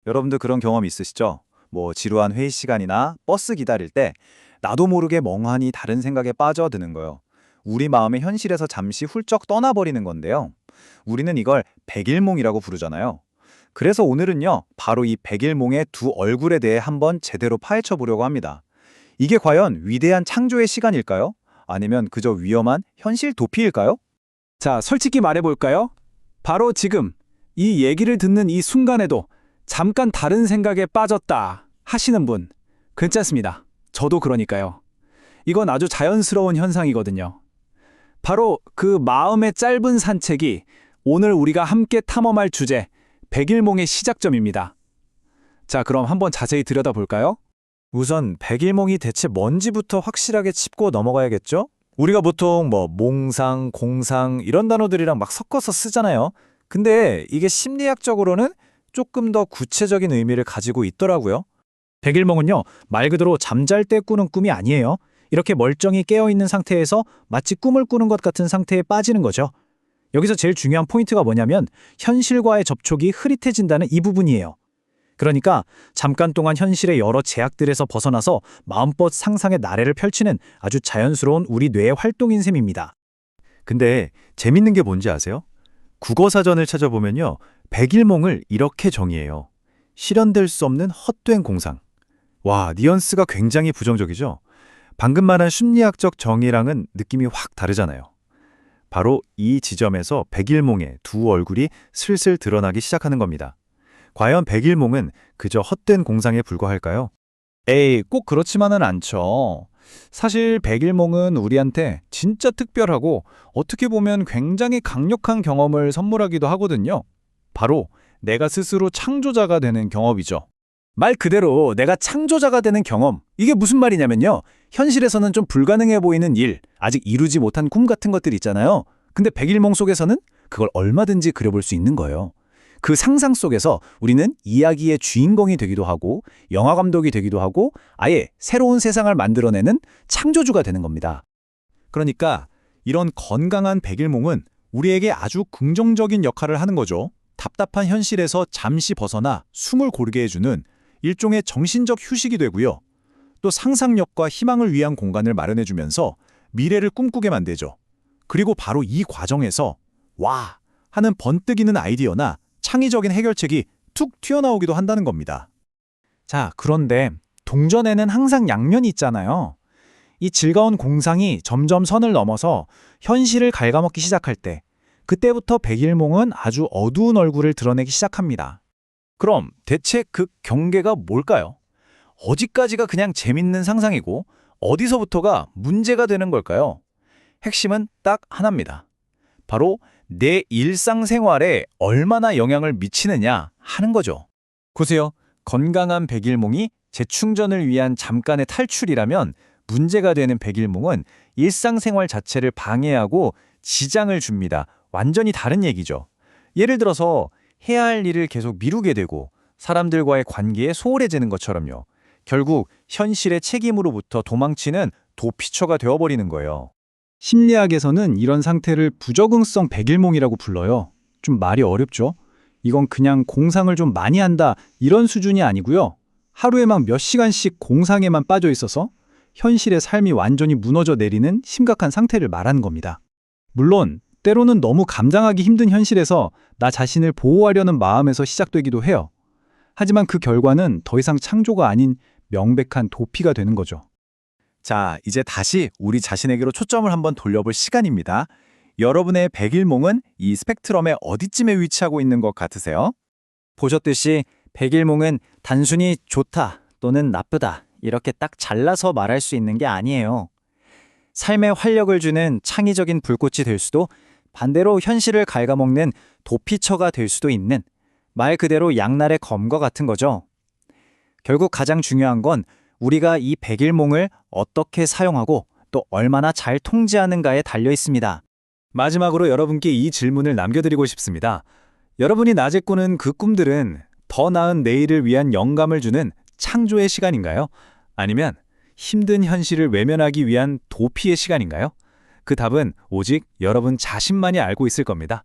여러분들 그런 경험 있으시죠? 뭐 지루한 회의 시간이나 버스 기다릴 때 나도 모르게 멍하니 다른 생각에 빠져드는 거요. 우리 마음의 현실에서 잠시 훌쩍 떠나버리는 건데요. 우리는 이걸 백일몽이라고 부르잖아요. 그래서 오늘은요, 바로 이 백일몽의 두 얼굴에 대해 한번 제대로 파헤쳐 보려고 합니다. 이게 과연 위대한 창조의 시간일까요? 아니면 그저 위험한 현실 도피일까요? 자, 솔직히 말해볼까요? 바로 지금 이 얘기를 듣는 이 순간에도 잠깐 다른 생각에 빠졌다 하시는 분 괜찮습니다. 저도 그러니까요. 이건 아주 자연스러운 현상이거든요. 바로 그 마음의 짧은 산책이 오늘 우리가 함께 탐험할 주제 백일몽의 시작점입니다. 자, 그럼 한번 자세히 들여다볼까요? 우선 백일몽이 대체 뭔지부터 확실하게 짚고 넘어가야겠죠? 우리가 보통 뭐 몽상, 공상 이런 단어들이랑 막 섞어서 쓰잖아요. 근데 이게 심리학적으로는 조금 더 구체적인 의미를 가지고 있더라고요. 백일몽은요, 말 그대로 잠잘 때 꾸는 꿈이 아니에요. 이렇게 멀쩡히 깨어있는 상태에서 마치 꿈을 꾸는 것 같은 상태에 빠지는 거죠. 여기서 제일 중요한 포인트가 뭐냐면 현실과의 접촉이 흐릿해진다는 이 부분이에요. 그러니까 잠깐 동안 현실의 여러 제약들에서 벗어나서 마음껏 상상의 나래를 펼치는 아주 자연스러운 우리 뇌의 활동인 셈입니다. 근데 재밌는 게 뭔지 아세요? 국어사전을 찾아보면요, 백일몽을 이렇게 정의해요. 실현될 수 없는 헛된 공상. 와, 뉘앙스가 굉장히 부정적이죠? 방금 말한 심리학적 정의랑은 느낌이 확 다르잖아요. 바로 이 지점에서 백일몽의 두 얼굴이 슬슬 드러나기 시작하는 겁니다. 과연 백일몽은 그저 헛된 공상에 불과할까요? 에이, 꼭 그렇지만은 않죠. 사실 백일몽은 우리한테 진짜 특별하고 어떻게 보면 굉장히 강력한 경험을 선물하기도 하거든요. 바로 내가 스스로 창조자가 되는 경험이죠. 말 그대로 내가 창조자가 되는 경험. 이게 무슨 말이냐면요. 현실에서는 좀 불가능해 보이는 일, 아직 이루지 못한 꿈 같은 것들 있잖아요. 근데 백일몽 속에서는 그걸 얼마든지 그려볼 수 있는 거예요. 그 상상 속에서 우리는 이야기의 주인공이 되기도 하고 영화 감독이 되기도 하고 아예 새로운 세상을 만들어내는 창조주가 되는 겁니다. 그러니까 이런 건강한 백일몽은 우리에게 아주 긍정적인 역할을 하는 거죠. 답답한 현실에서 잠시 벗어나 숨을 고르게 해주는 일종의 정신적 휴식이 되고요. 또 상상력과 희망을 위한 공간을 마련해주면서 미래를 꿈꾸게 만들죠. 그리고 바로 이 과정에서 와! 하는 번뜩이는 아이디어나 창의적인 해결책이 툭 튀어나오기도 한다는 겁니다. 자, 그런데 동전에는 항상 양면이 있잖아요. 이 즐거운 공상이 점점 선을 넘어서 현실을 갉아먹기 시작할 때 그때부터 백일몽은 아주 어두운 얼굴을 드러내기 시작합니다. 그럼 대체 그 경계가 뭘까요? 어디까지가 그냥 재밌는 상상이고 어디서부터가 문제가 되는 걸까요? 핵심은 딱 하나입니다. 바로 내 일상생활에 얼마나 영향을 미치느냐 하는 거죠. 보세요. 건강한 백일몽이 재충전을 위한 잠깐의 탈출이라면 문제가 되는 백일몽은 일상생활 자체를 방해하고 지장을 줍니다. 완전히 다른 얘기죠. 예를 들어서 해야 할 일을 계속 미루게 되고 사람들과의 관계에 소홀해지는 것처럼요. 결국 현실의 책임으로부터 도망치는 도피처가 되어버리는 거예요. 심리학에서는 이런 상태를 부적응성 백일몽이라고 불러요. 좀 말이 어렵죠? 이건 그냥 공상을 좀 많이 한다 이런 수준이 아니고요. 하루에 막 몇 시간씩 공상에만 빠져 있어서 현실의 삶이 완전히 무너져 내리는 심각한 상태를 말하는 겁니다. 물론 때로는 너무 감당하기 힘든 현실에서 나 자신을 보호하려는 마음에서 시작되기도 해요. 하지만 그 결과는 더 이상 창조가 아닌 명백한 도피가 되는 거죠. 자, 이제 다시 우리 자신에게로 초점을 한번 돌려볼 시간입니다. 여러분의 백일몽은 이 스펙트럼의 어디쯤에 위치하고 있는 것 같으세요? 보셨듯이 백일몽은 단순히 좋다 또는 나쁘다 이렇게 딱 잘라서 말할 수 있는 게 아니에요. 삶에 활력을 주는 창의적인 불꽃이 될 수도 반대로 현실을 갉아먹는 도피처가 될 수도 있는 말 그대로 양날의 검과 같은 거죠. 결국 가장 중요한 건 우리가 이 백일몽을 어떻게 사용하고 또 얼마나 잘 통제하는가에 달려 있습니다. 마지막으로 여러분께 이 질문을 남겨드리고 싶습니다. 여러분이 낮에 꾸는 그 꿈들은 더 나은 내일을 위한 영감을 주는 창조의 시간인가요? 아니면 힘든 현실을 외면하기 위한 도피의 시간인가요? 그 답은 오직 여러분 자신만이 알고 있을 겁니다.